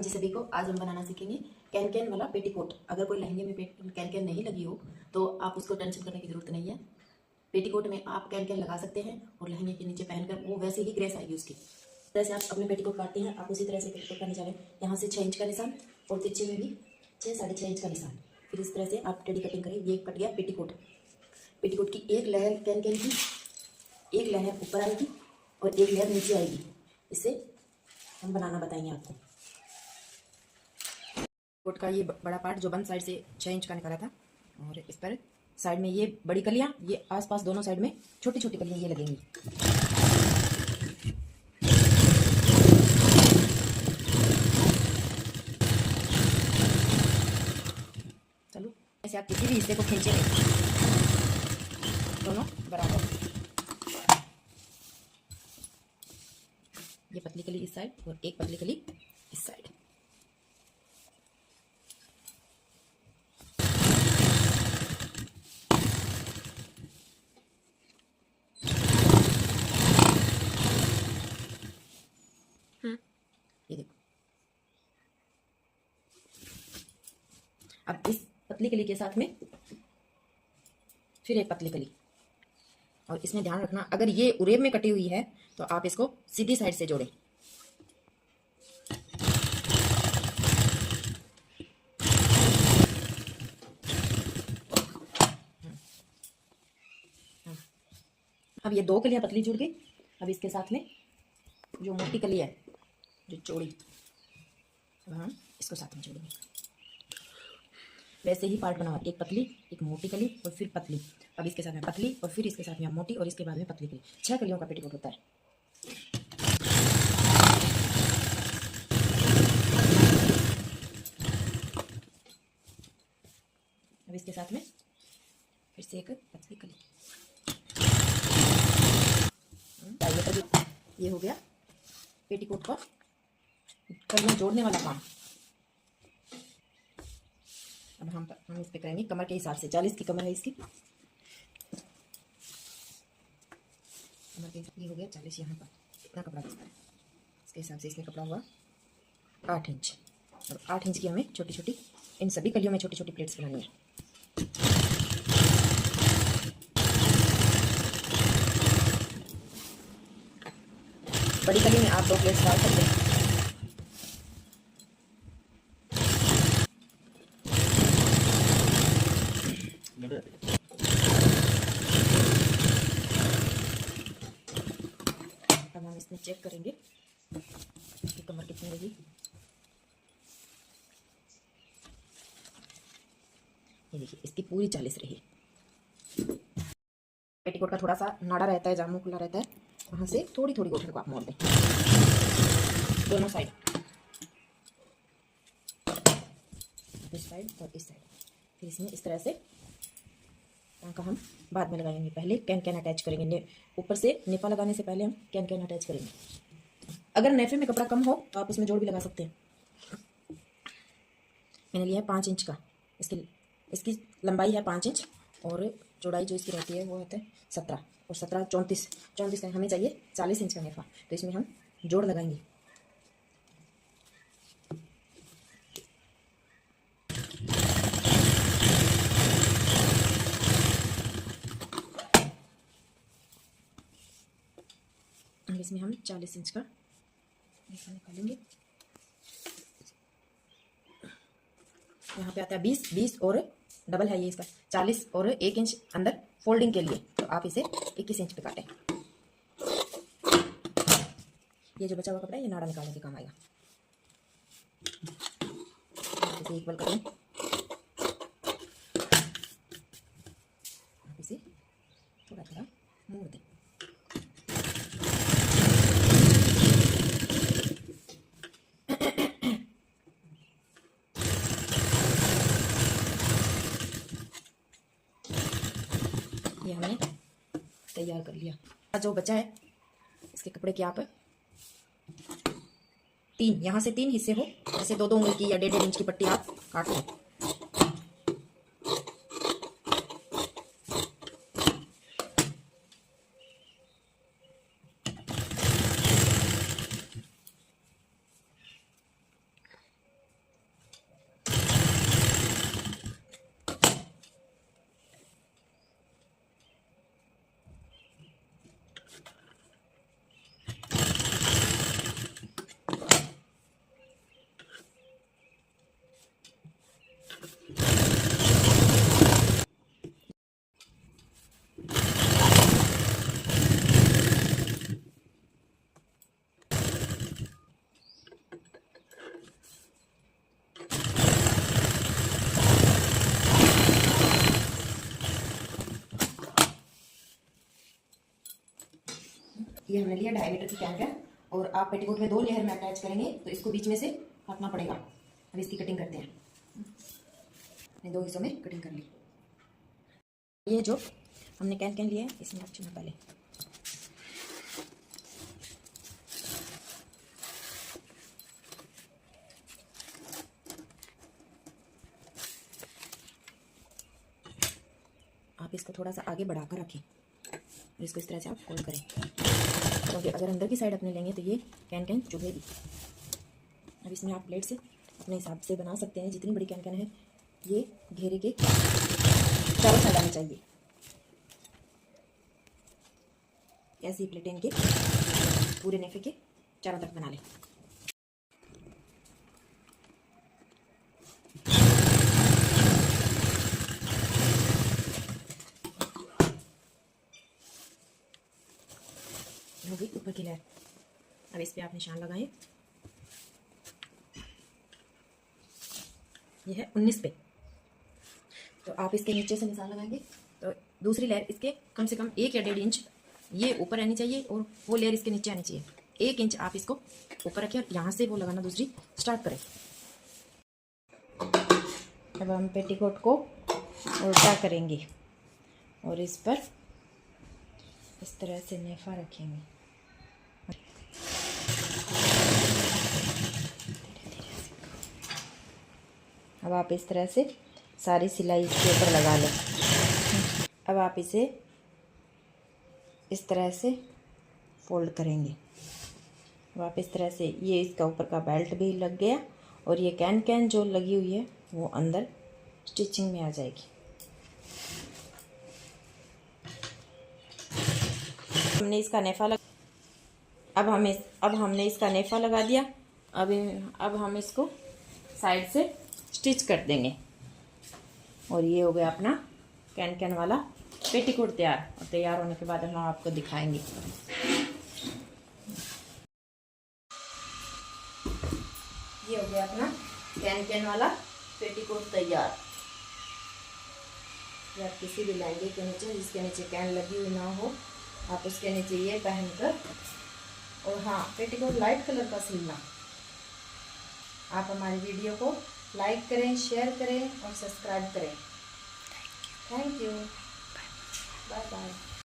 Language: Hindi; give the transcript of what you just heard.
जी सभी को आज हम बनाना सीखेंगे कैन कैन वाला पेटीकोट। अगर कोई लहंगे में कैन कैन नहीं लगी हो तो आप उसको टेंशन करने की ज़रूरत नहीं है। पेटीकोट में आप कैन कैन लगा सकते हैं और लहंगे के नीचे पहनकर वो वैसे ही ग्रेस आएगी उसकी। तरह से आप अपने पेटीकोट काटते हैं, आप उसी तरह से पेटीकोट का निशान यहाँ से 6 इंच का निशान और तिरछे में भी 6-6.5 इंच का निशान। फिर इस तरह से आप टेढ़ी कटिंग करें। ये कट गया पेटीकोट। पेटीकोट की एक लहर कैन कैन की एक लहर ऊपर आएगी और एक लहर नीचे आएगी। इससे हम बनाना बताएंगे आपको। कोट का ये बड़ा पार्ट जो बंद साइड से 6 इंच का निकाला था और इस पर साइड में ये बड़ी कलियां, ये आसपास दोनों साइड में छोटी छोटी कलियां ये लगेंगी। चलो ऐसे आप किसी भी हिस्से को खींचेंगे दोनों बराबर। ये पतली कली इस साइड और एक पतली कली इस साइड। ये देखो। अब इस पतली कली के साथ में फिर एक पतली कली, और इसमें ध्यान रखना अगर ये उरेब में कटी हुई है तो आप इसको सीधी साइड से जोड़ें। अब ये 2 कलियां पतली जुड़ गई। अब इसके साथ में जो मोटी कली है जो चौड़ी, अब हम इसको साथ में जोड़ेंगे। वैसे ही पार्ट बना हुआ, एक पतली एक मोटी कली और फिर पतली। अब इसके साथ में पतली और फिर इसके साथ में मोटी और इसके बाद में पतली कली। 6 कलियों का पेटीकोट होता है। अब इसके साथ में फिर से एक पतली कली। ये हो गया पेटीकोट का कलियां जोड़ने वाला काम। अब हम इस पे करेंगे कमर के हिसाब से। 40 की कमर है इसकी। कमर के हिसाब ये हो गया 40। यहाँ पर इतना कपड़ा बचता है, इसके हिसाब से इसमें कपड़ा हुआ 8 इंच। और 8 इंच की हमें छोटी छोटी इन सभी कलियों में छोटी छोटी प्लेट्स बनानी है। बड़ी कली में आप 2 प्लेट्स डाल सकते हैं। अब हम इसमें चेक करेंगे कि कमर कितनी रही। ये देखिए इसकी पूरी 40 रही। पेटीकोट का थोड़ा सा नाड़ा रहता है, जामू खुला रहता है, वहां से थोड़ी थोड़ी गोठन को आप मोड़ दें दोनों साइड, इस साइड और इस साइड। फिर इसमें इस तरह से टांका हम बाद में लगाएंगे। पहले कैन कैन अटैच करेंगे। ऊपर से नेफा लगाने से पहले हम कैन कैन अटैच करेंगे। अगर नेफे में कपड़ा कम हो तो आप उसमें जोड़ भी लगा सकते हैं। मैंने लिया है 5 इंच का। इसकी लंबाई है 5 इंच और चौड़ाई जो इसकी रहती है वो होता है 17 और 17 34 का हमें चाहिए 40 इंच का नेफा। तो इसमें हम जोड़ लगाएंगे। इसमें हम 40 इंच का नेफा निकालेंगे। यहाँ पे आता है 20 और डबल है ये इसका 40 और 1 इंच अंदर फोल्डिंग के लिए। तो आप इसे 21 इंच पे काटें। ये जो बचा हुआ कपड़ा है ये नाड़ा निकालने के काम आएगा। इसे इक्वल करें। आप इसे थोड़ा थोड़ा मोड़ दें। ये हमने तैयार कर लिया। जो बचा है इसके कपड़े के आप 3 यहाँ से 3 हिस्से हो, जैसे 2-2 उंगली की या 1.5 इंच की पट्टी आप काट लें। ये हमने लिया 2.5 मीटर की कैन और आप पेटीकोट में 2 लेयर में अटैच करेंगे तो इसको बीच में से काटना पड़ेगा। अब इसकी कटिंग करते हैं। मैंने 2 हिस्सों में कटिंग कर ली। ये जो हमने कैन लिए इसमें आप चुना पहले। आप इसको थोड़ा सा आगे बढ़ाकर रखें और इसको इस तरह से आप फोल्ड करें, क्योंकि अगर अंदर की साइड अपने लेंगे तो ये कैन चुभेगी। अब इसमें आप प्लेट से अपने हिसाब से बना सकते हैं। जितनी बड़ी कैन है ये घेरे के चारों साइड आनी चाहिए। ऐसी प्लेटें इनके पूरे नेफे के चारों तरफ बना लें। हो गई ऊपर की लेयर। अब इस पे आप निशान लगाएं। ये है 19 पे, तो आप इसके नीचे से निशान लगाएंगे तो दूसरी लेयर इसके कम से कम 1 या 1.5 इंच ये ऊपर आनी चाहिए और वो लेयर इसके नीचे आनी चाहिए। 1 इंच आप इसको ऊपर रखें और यहाँ से वो लगाना दूसरी स्टार्ट करें। अब हम पेटीकोट को उल्टा करेंगे और इस पर इस तरह से नेफा रखेंगे। अब आप इस तरह से सारी सिलाई इसके ऊपर लगा लें। अब आप इसे इस तरह से फोल्ड करेंगे। अब आप इस तरह से ये इसका ऊपर का बेल्ट भी लग गया और ये कैन जो लगी हुई है वो अंदर स्टिचिंग में आ जाएगी। हमने इसका नेफा अब हमने इसका नेफा लगा दिया। अब हम इसको साइड से स्टिच कर देंगे और ये हो गया अपना कैन वाला पेटीकोट तैयार। और तैयार होने के बाद हम आपको दिखाएंगे। ये हो गया अपना कैन वाला पेटीकोट तैयार। या किसी भी लहंगे के नीचे जिसके नीचे कैन लगी हुई ना हो, आप उसके नीचे ये पहनकर, और हाँ पेटीकोट लाइट कलर का सिलना। आप हमारी वीडियो को लाइक करें, शेयर करें और सब्सक्राइब करें। Thank you. Bye bye.